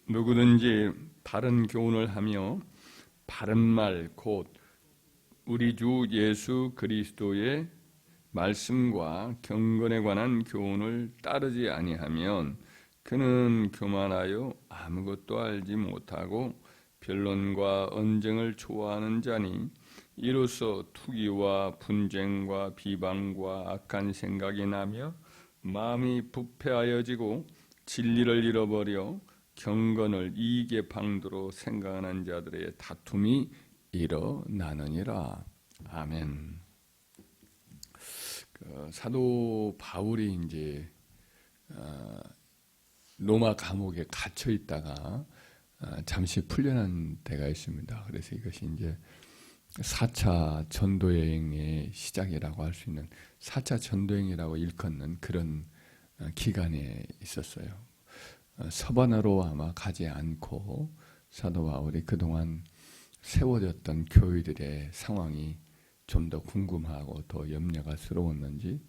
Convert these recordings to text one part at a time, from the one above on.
누구든지 바른 교훈을 하며 바른 말 곧 우리 주 예수 그리스도의 말씀과 경건에 관한 교훈을 따르지 아니하면 그는 교만하여 아무것도 알지 못하고 변론과 언쟁을 좋아하는 자니 이로써 투기와 분쟁과 비방과 악한 생각이 나며 마음이 부패하여지고 진리를 잃어버려 경건을 이익의 방도로 생각하는 자들의 다툼이 일어나느니라. 아멘. 사도 바울이 이제 로마 감옥에 갇혀 있다가 잠시 풀려난 때가 있습니다. 그래서 이것이 이제 4차 전도여행의 시작이라고 할 수 있는 4차 전도여행이라고 일컫는 그런 기간에 있었어요. 서반으로 아마 가지 않고 사도 바울이 그동안 세워졌던 교회들의 상황이 좀 더 궁금하고 더 염려가 스러웠는지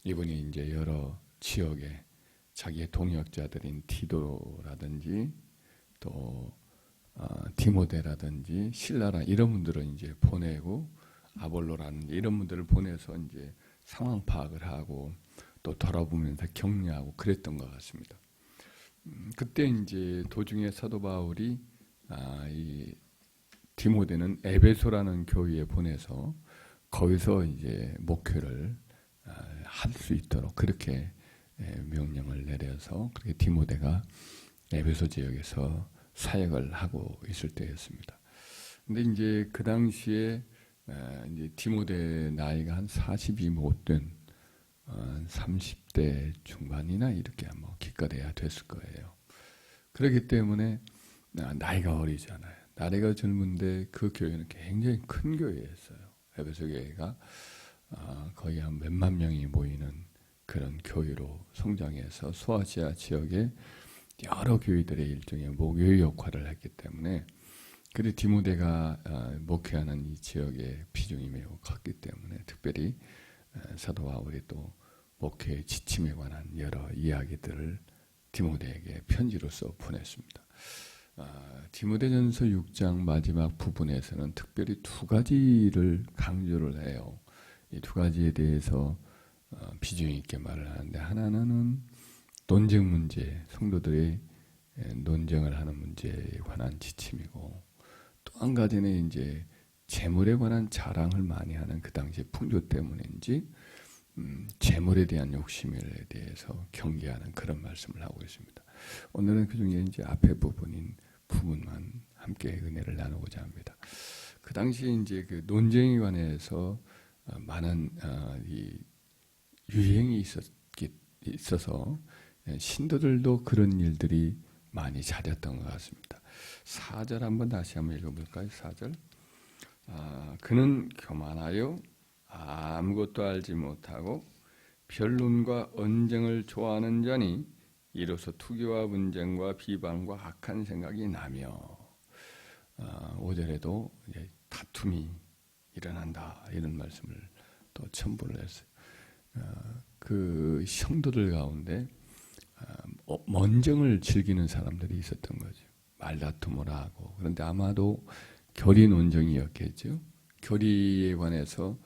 이분이 이제 여러 지역에 자기의 동역자들인 디도라든지 또 디모데라든지 실라라 이런 분들을 이제 보내고 아볼로라든지 이런 분들을 보내서 이제 상황 파악을 하고 또 돌아보면서 격려하고 그랬던 것 같습니다. 그때 이제 도중에 사도 바울이 이 디모데는 에베소라는 교회에 보내서 거기서 이제 목회를 할 수 있도록 그렇게 명령을 내려서 그렇게 디모데가 에베소 지역에서 사역을 하고 있을 때였습니다. 근데 이제 그 당시에 이제 디모데 나이가 한 40이 못 된 30대 중반이나 이렇게 뭐 기껏해야 됐을 거예요. 그렇기 때문에 나이가 어리잖아요. 나이가 젊은데 그 교회는 굉장히 큰 교회였어요. 에베소 교회가 거의 한 몇만 명이 모이는 그런 교회로 성장해서 소아시아 지역에 여러 교회들의 일종의 목요 역할을 했기 때문에 그리고 디모데가 목회하는 이 지역의 비중이 매우 컸기 때문에 특별히 사도 바울이 또 목회의 지침에 관한 여러 이야기들을 디모데에게 편지로써 보냈습니다. 디모데전서 6장 마지막 부분에서는 특별히 두 가지를 강조를 해요. 이 두 가지에 대해서 비중 있게 말을 하는데 하나는 논쟁 문제, 성도들이 논쟁을 하는 문제에 관한 지침이고 또 한 가지는 이제 재물에 관한 자랑을 많이 하는 그 당시 풍조 때문인지 재물에 대한 욕심에 대해서 경계하는 그런 말씀을 하고 있습니다. 오늘은 그 중에 이제 앞에 부분만 함께 은혜를 나누고자 합니다. 그 당시 이제 그 논쟁에 관해서 많은 이 유행이 있어서 신도들도 그런 일들이 많이 잦았던 것 같습니다. 4절 다시 한번 읽어볼까요? 4절. 그는 교만하여 아무것도 알지 못하고 변론과 언쟁을 좋아하는 자니 이로써 투기와 분쟁과 비방과 악한 생각이 나며 5절에도 다툼이 일어난다 이런 말씀을 또 첨부를 했어요. 그 성도들 가운데 언쟁을 즐기는 사람들이 있었던 거죠. 말다툼을 하고 그런데 아마도 교리 논쟁이었겠죠. 교리에 관해서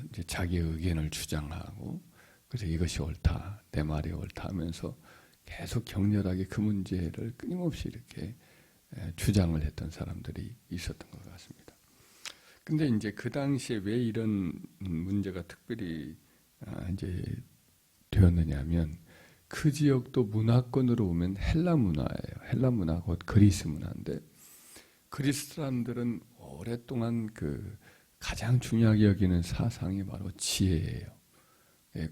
이제 자기의 의견을 주장하고 그래서 이것이 옳다, 내 말이 옳다 하면서 계속 격렬하게 그 문제를 끊임없이 이렇게 주장을 했던 사람들이 있었던 것 같습니다. 근데 이제 그 당시에 왜 이런 문제가 특별히 이제 되었느냐면 그 지역도 문화권으로 보면 헬라 문화예요. 헬라 문화 곧 그리스 문화인데 그리스 사람들은 오랫동안 그 가장 중요하게 여기는 사상이 바로 지혜예요.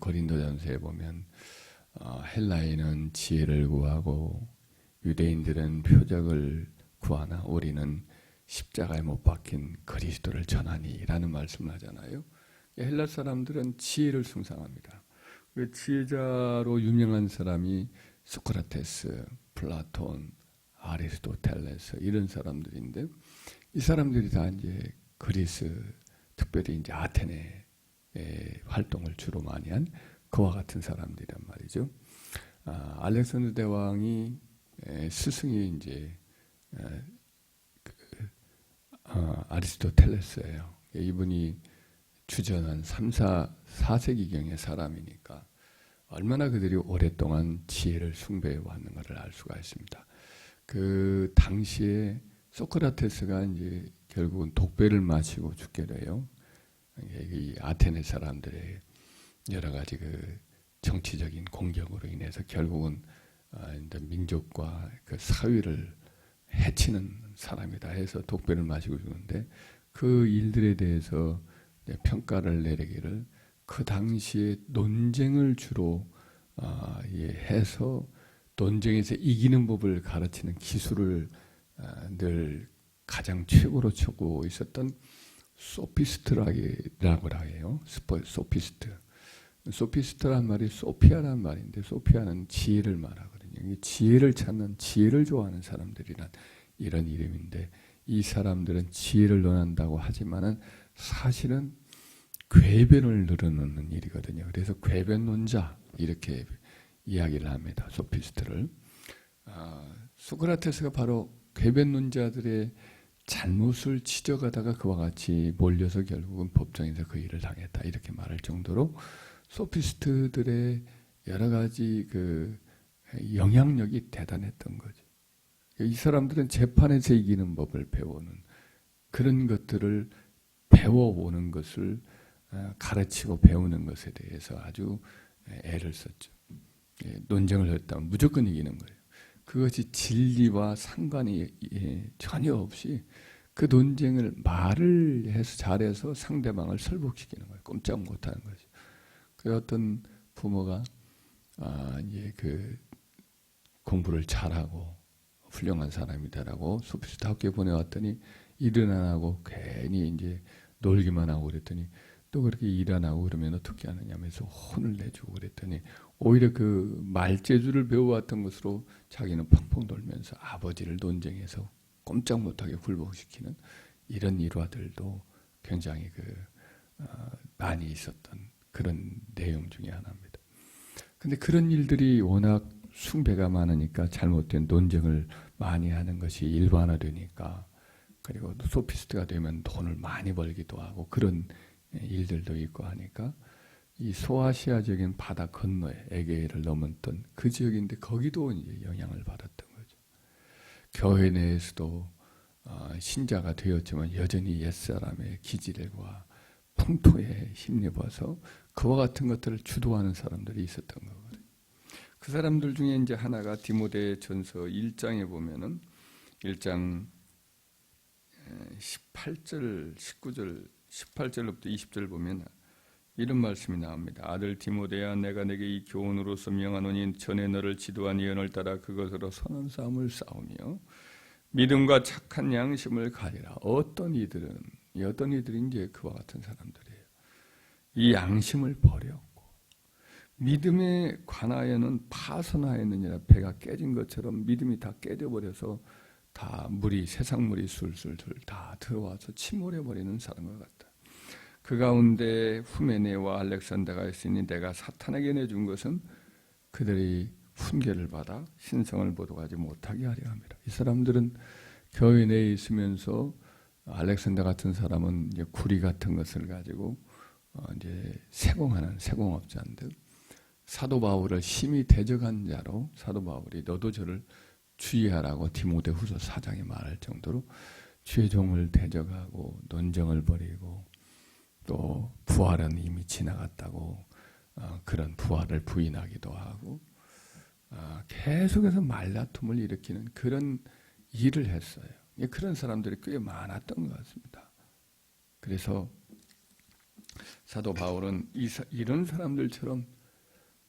고린도전서에 보면 헬라인은 지혜를 구하고 유대인들은 표적을 구하나 우리는 십자가에 못 박힌 그리스도를 전하니 라는 말씀을 하잖아요. 헬라 사람들은 지혜를 숭상합니다. 그 지혜자로 유명한 사람이 소크라테스, 플라톤, 아리스토텔레스 이런 사람들인데 이 사람들이 다 이제 그리스, 특별히 이제 아테네 활동을 주로 많이 한 그와 같은 사람들이란 말이죠. 알렉산더 대왕이 스승이 이제 아리스토텔레스예요. 이분이 주전 3, 4세기경의 사람이니까 얼마나 그들이 오랫동안 지혜를 숭배해 왔는가를 알 수가 있습니다. 그 당시에 소크라테스가 이제 결국은 독배를 마시고 죽게 돼요. 이 아테네 사람들의 여러 가지 그 정치적인 공격으로 인해서 결국은 민족과 그 사회를 해치는 사람이다 해서 독배를 마시고 죽는데 그 일들에 대해서 평가를 내리기를 그 당시에 논쟁을 주로 해서 논쟁에서 이기는 법을 가르치는 기술을 늘 가장 최고로 추구하고 있었던 소피스트라고 해요. 소피스트. 소피스트란 말이 소피아란 말인데 소피아는 지혜를 말하거든요. 지혜를 찾는 지혜를 좋아하는 사람들이란 이런 이름인데 이 사람들은 지혜를 논한다고 하지만은 사실은 궤변을 늘어놓는 일이거든요. 그래서 궤변론자 이렇게 이야기를 합니다. 소피스트를. 소크라테스가 바로 궤변론자들의 잘못을 지적하다가 그와 같이 몰려서 결국은 법정에서 그 일을 당했다 이렇게 말할 정도로 소피스트들의 여러 가지 그 영향력이 대단했던 거죠. 이 사람들은 재판에서 이기는 법을 배우는 그런 것들을 배워오는 것을 가르치고 배우는 것에 대해서 아주 애를 썼죠. 논쟁을 했다면 무조건 이기는 거예요. 그것이 진리와 상관이 전혀 없이 그 논쟁을 말을 해서 잘해서 상대방을 설복시키는 거예요. 꼼짝 못하는 거죠. 그 어떤 부모가 이제 그 공부를 잘하고 훌륭한 사람이다라고 소피스트 학교에 보내왔더니 일은 안 하고 괜히 이제 놀기만 하고 그랬더니 또 그렇게 일 안 하고 그러면 어떻게 하느냐면서 혼을 내주고 그랬더니 오히려 그 말재주를 배워왔던 것으로 자기는 펑펑 돌면서 아버지를 논쟁해서 꼼짝 못하게 굴복시키는 이런 일화들도 굉장히 많이 있었던 그런 내용 중에 하나입니다. 근데 그런 일들이 워낙 숭배가 많으니까 잘못된 논쟁을 많이 하는 것이 일반화되니까 그리고 소피스트가 되면 돈을 많이 벌기도 하고 그런 일들도 있고 하니까 이 소아시아적인 바다 건너에 에게해를 넘었던 그 지역인데 거기도 이제 영향을 받았던 거죠. 교회 내에서도 신자가 되었지만 여전히 옛사람의 기질과 풍토에 힘입어서 그와 같은 것들을 주도하는 사람들이 있었던 거거든요. 그 사람들 중에 이제 하나가 디모데전서 1장에 보면은 1장 18절, 19절, 18절부터 20절 보면 이런 말씀이 나옵니다. 아들 디모데야, 내가 내게 이 교훈으로서 명하노니 전에 너를 지도한 예언을 따라 그것으로 선한 싸움을 싸우며 믿음과 착한 양심을 가리라. 어떤 이들이 이제 그와 같은 사람들이에요. 이 양심을 버렸고 믿음에 관하여는 파선하였느니라. 배가 깨진 것처럼 믿음이 다 깨져버려서 다 세상 물이 술술 다 들어와서 침몰해버리는 사람과 같다. 그 가운데 후메네와 알렉산더가 있으니 내가 사탄에게 내준 것은 그들이 훈계를 받아 신성을 보도하지 못하게 하려 합니다. 이 사람들은 교회 내에 있으면서 알렉산더 같은 사람은 이제 구리 같은 것을 가지고 이제 세공하는 세공업자인데 사도 바울을 심히 대적한 자로 사도 바울이 너도 저를 주의하라고 디모데후서 4장에 말할 정도로 죄종을 대적하고 논쟁을 벌이고 또 부활은 이미 지나갔다고 그런 부활을 부인하기도 하고 계속해서 말다툼을 일으키는 그런 일을 했어요. 그런 사람들이 꽤 많았던 것 같습니다. 그래서 사도 바울은 이런 사람들처럼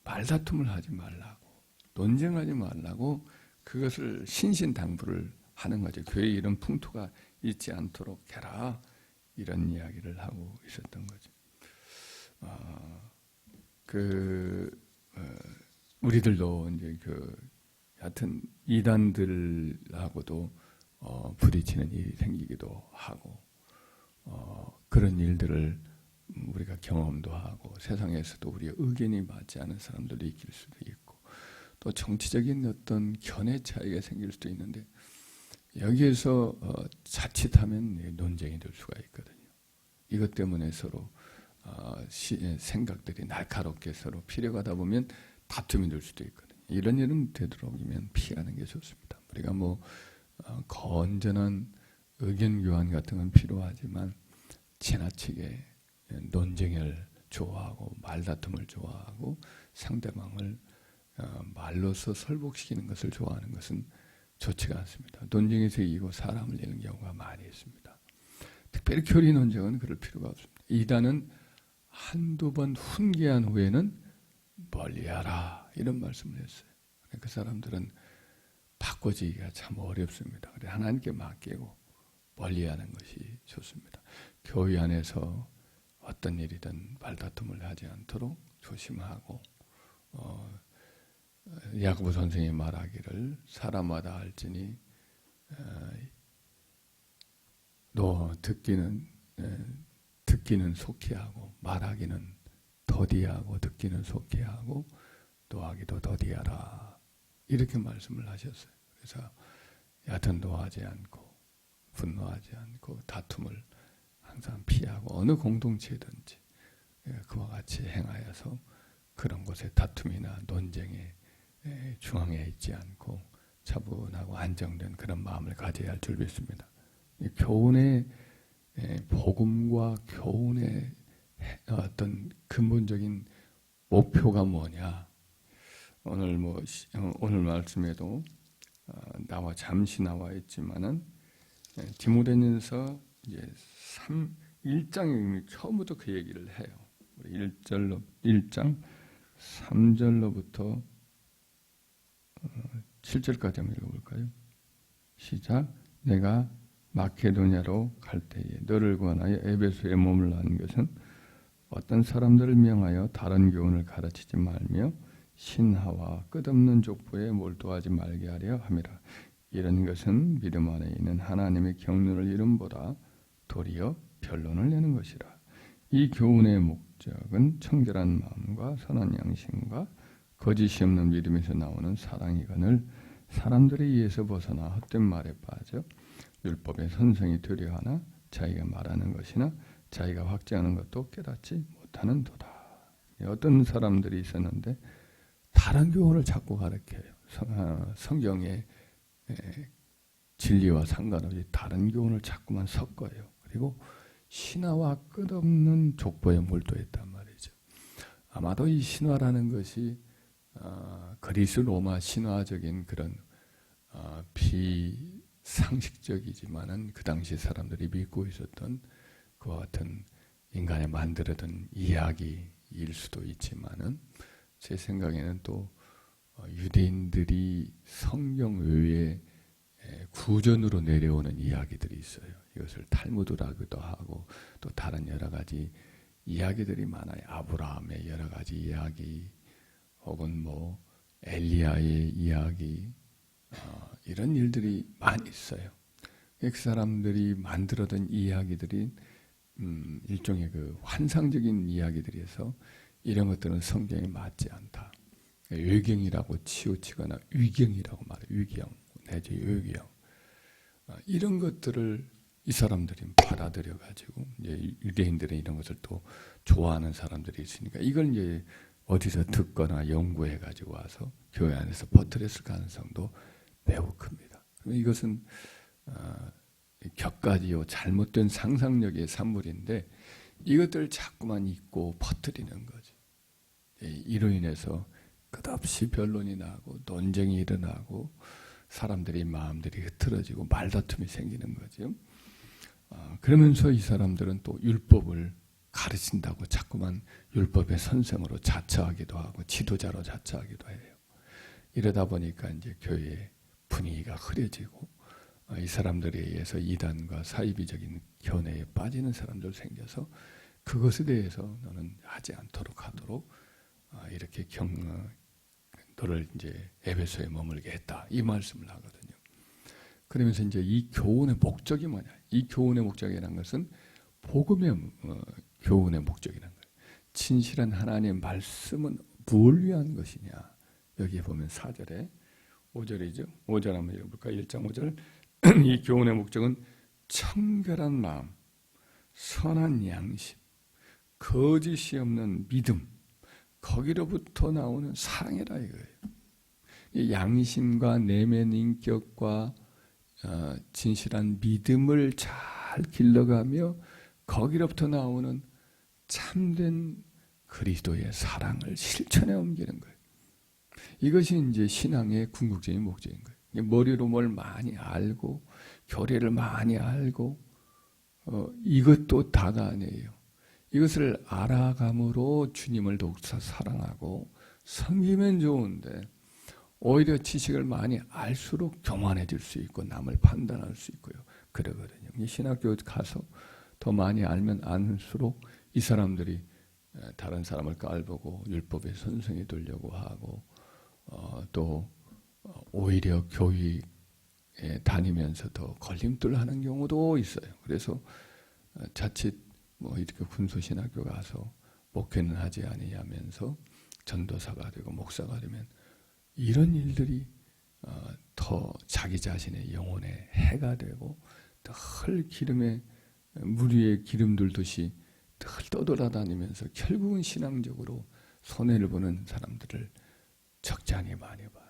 말다툼을 하지 말라고 논쟁하지 말라고 그것을 신신당부를 하는 거죠. 교회에 이런 풍토가 있지 않도록 해라 이런 이야기를 하고 있었던 거죠. 우리들도 이제 하여튼 이단들하고도 부딪히는 일이 생기기도 하고 그런 일들을 우리가 경험도 하고 세상에서도 우리의 의견이 맞지 않은 사람들도 있을 수도 있고 또 정치적인 어떤 견해 차이가 생길 수도 있는데 여기에서 자칫하면 논쟁이 될 수가 있거든요. 이것 때문에 서로 생각들이 날카롭게 서로 필요하다 보면 다툼이 될 수도 있거든요. 이런 일은 되도록이면 피하는 게 좋습니다. 우리가 뭐 건전한 의견 교환 같은 건 필요하지만 지나치게 논쟁을 좋아하고 말다툼을 좋아하고 상대방을 말로서 설복시키는 것을 좋아하는 것은 좋지가 않습니다. 논쟁에서 이기고 사람을 잃는 경우가 많이 있습니다. 특별히 교리 논쟁은 그럴 필요가 없습니다. 이단은 한두 번 훈계한 후에는 멀리하라 이런 말씀을 했어요. 그 사람들은 바꿔지기가 참 어렵습니다. 그래 하나님께 맡기고 멀리하는 것이 좋습니다. 교회 안에서 어떤 일이든 말다툼을 하지 않도록 조심하고 야고보 선생이 말하기를 사람마다 알지니 너 듣기는 속히 하고 말하기는 더디하고 듣기는 속히 하고 노하기도 더디하라 이렇게 말씀을 하셨어요. 그래서 얕은 노하지 않고 분노하지 않고 다툼을 항상 피하고 어느 공동체든지 그와 같이 행하여서 그런 곳에 다툼이나 논쟁에 중앙에 있지 않고 차분하고 안정된 그런 마음을 가져야 할 줄 믿습니다. 교훈의 복음과 교훈의 어떤 근본적인 목표가 뭐냐? 오늘 말씀에도 잠시 나와 있지만은 디모데전서 이제 1장에 처음부터 그 얘기를 해요. 우리 1장 3절로부터 7절까지 한번 읽어볼까요? 시작. 내가 마케도냐로 갈 때에 너를 권하여 에베소에 머물라는 것은 어떤 사람들을 명하여 다른 교훈을 가르치지 말며 신하와 끝없는 족보에 몰두하지 말게 하려 함이라. 이런 것은 믿음 안에 있는 하나님의 경륜을 이름보다 도리어 변론을 내는 것이라. 이 교훈의 목적은 청결한 마음과 선한 양심과 거짓이 없는 믿음에서 나오는 사랑이거늘 사람들에 의해서 벗어나 헛된 말에 빠져 율법의 선성이 되려 하나 자기가 말하는 것이나 자기가 확증하는 것도 깨닫지 못하는 도다. 어떤 사람들이 있었는데 다른 교훈을 자꾸 가르쳐요. 성경의 진리와 상관없이 다른 교훈을 자꾸만 섞어요. 그리고 신화와 끝없는 족보에 몰두했단 말이죠. 아마도 이 신화라는 것이 그리스 로마 신화적인 그런 비상식적이지만은 그 당시 사람들이 믿고 있었던 그와 같은 인간이 만들어둔 이야기일 수도 있지만은 제 생각에는 또 유대인들이 성경 외에 구전으로 내려오는 이야기들이 있어요. 이것을 탈무드라고도 하고 또 다른 여러 가지 이야기들이 많아요. 아브라함의 여러 가지 이야기 혹은 뭐 엘리야의 이야기 이런 일들이 많이 있어요. 그 사람들이 만들어둔 이야기들이 일종의 그 환상적인 이야기들이어서 이런 것들은 성경에 맞지 않다. 외경이라고 치우치거나 위경이라고 말해요. 위경 내지 외경 이런 것들을 이 사람들이 받아들여 가지고 이제 유대인들은 이런 것을 또 좋아하는 사람들이 있으니까 이걸 이제 어디서 듣거나 연구해 가지고 와서 교회 안에서 퍼뜨렸을 가능성도 매우 큽니다. 이것은 격가지요 잘못된 상상력의 산물인데 이것들을 자꾸만 잊고 퍼뜨리는 거죠. 이로 인해서 끝없이 변론이 나고 논쟁이 일어나고 사람들이 마음들이 흐트러지고 말다툼이 생기는 거죠. 그러면서 이 사람들은 또 율법을 가르친다고 자꾸만 율법의 선생으로 자처하기도 하고 지도자로 자처하기도 해요. 이러다 보니까 이제 교회의 분위기가 흐려지고 이 사람들에 의해서 이단과 사이비적인 견해에 빠지는 사람들 생겨서 그것에 대해서 너는 하지 않도록 하도록 이렇게 너를 이제 에베소에 머물게 했다 이 말씀을 하거든요. 그러면서 이제 이 교훈의 목적이 뭐냐? 이 교훈의 목적이라는 것은 복음의 교훈의 목적이라는 거예요. 진실한 하나님의 말씀은 무엇을 위한 것이냐? 여기에 보면 4절에 5절이죠. 5절 한번 읽어볼까요? 1장 5절. 이 교훈의 목적은 청결한 마음, 선한 양심, 거짓이 없는 믿음, 거기로부터 나오는 사랑이라 이거예요. 이 양심과 내면 인격과 진실한 믿음을 잘 길러가며 거기로부터 나오는 참된 그리스도의 사랑을 실천에 옮기는 거예요. 이것이 이제 신앙의 궁극적인 목적인 거예요. 머리로 뭘 많이 알고 교리를 많이 알고 이것도 다가 아니에요. 이것을 알아감으로 주님을 더욱더 사랑하고 섬기면 좋은데 오히려 지식을 많이 알수록 교만해질 수 있고 남을 판단할 수 있고요. 그러거든요. 이 신학교 가서 더 많이 알면 알수록 이 사람들이 다른 사람을 깔보고 율법에 선생이 되려고 하고 또 오히려 교육에 다니면서 더 걸림돌하는 경우도 있어요. 그래서 자칫 뭐 이렇게 군소신학교 가서 목회는 하지 아니하면서 전도사가 되고 목사가 되면 이런 일들이 더 자기 자신의 영혼에 해가 되고 늘 기름에 물 위에 기름 둘듯이 늘 떠돌아다니면서 결국은 신앙적으로 손해를 보는 사람들을 적잖이 많이 봐요.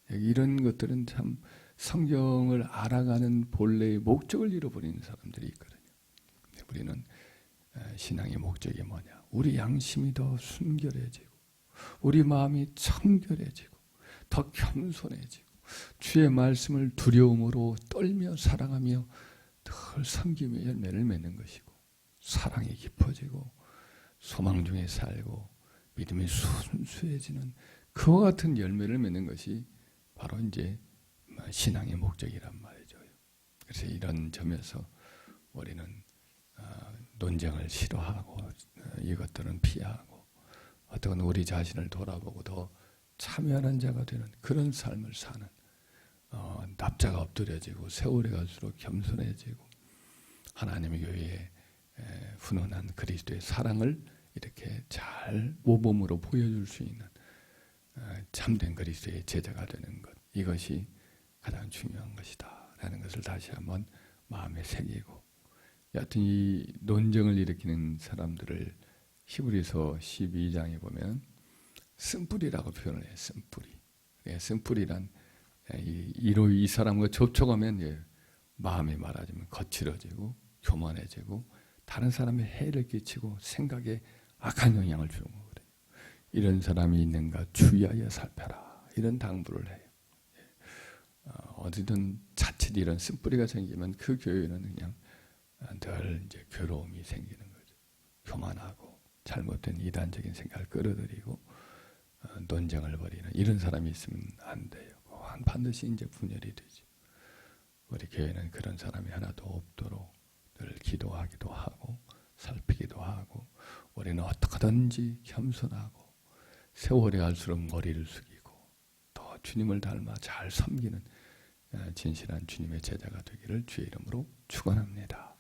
이런 것들은 참 성경을 알아가는 본래의 목적을 잃어버리는 사람들이 있거든요. 우리는 신앙의 목적이 뭐냐? 우리 양심이 더 순결해지고 우리 마음이 청결해지고 더 겸손해지고 주의 말씀을 두려움으로 떨며 사랑하며 늘 섬김의 열매를 맺는 것이고 사랑이 깊어지고 소망 중에 살고 믿음이 순수해지는 그와 같은 열매를 맺는 것이 바로 이제 신앙의 목적이란 말이죠. 그래서 이런 점에서 우리는 논쟁을 싫어하고 이것들은 피하고 어떤 우리 자신을 돌아보고 더 참여하는 자가 되는 그런 삶을 사는 납자가 엎드려지고 세월이 갈수록 겸손해지고 하나님의 교회에 훈훈한 그리스도의 사랑을 이렇게 잘 모범으로 보여줄 수 있는 참된 그리스도의 제자가 되는 것, 이것이 가장 중요한 것이다 라는 것을 다시 한번 마음에 새기고, 여하튼 이 논쟁을 일으키는 사람들을 히브리서 12장에 보면 쓴뿌리라고 표현을 해요. 쓴뿌리. 쓴뿌리란 이 사람과 접촉하면 마음이 말하자면 거칠어지고 교만해지고 다른 사람의 해를 끼치고 생각에 악한 영향을 주는 거거든요. 이런 사람이 있는가 주의하여 살펴라, 이런 당부를 해요. 어디든 자칫 이런 쓴뿌리가 생기면 그 교회는 그냥 늘 이제 괴로움이 생기는 거죠. 교만하고 잘못된 이단적인 생각을 끌어들이고 논쟁을 벌이는 이런 사람이 있으면 안 돼요. 반드시 이제 분열이 되죠. 우리 교회는 그런 사람이 하나도 없도록 늘 기도하기도 하고 살피기도 하고, 우리는 어떻게든지 겸손하고 세월이 갈수록 머리를 숙이고 더 주님을 닮아 잘 섬기는 진실한 주님의 제자가 되기를 주의 이름으로 축원합니다.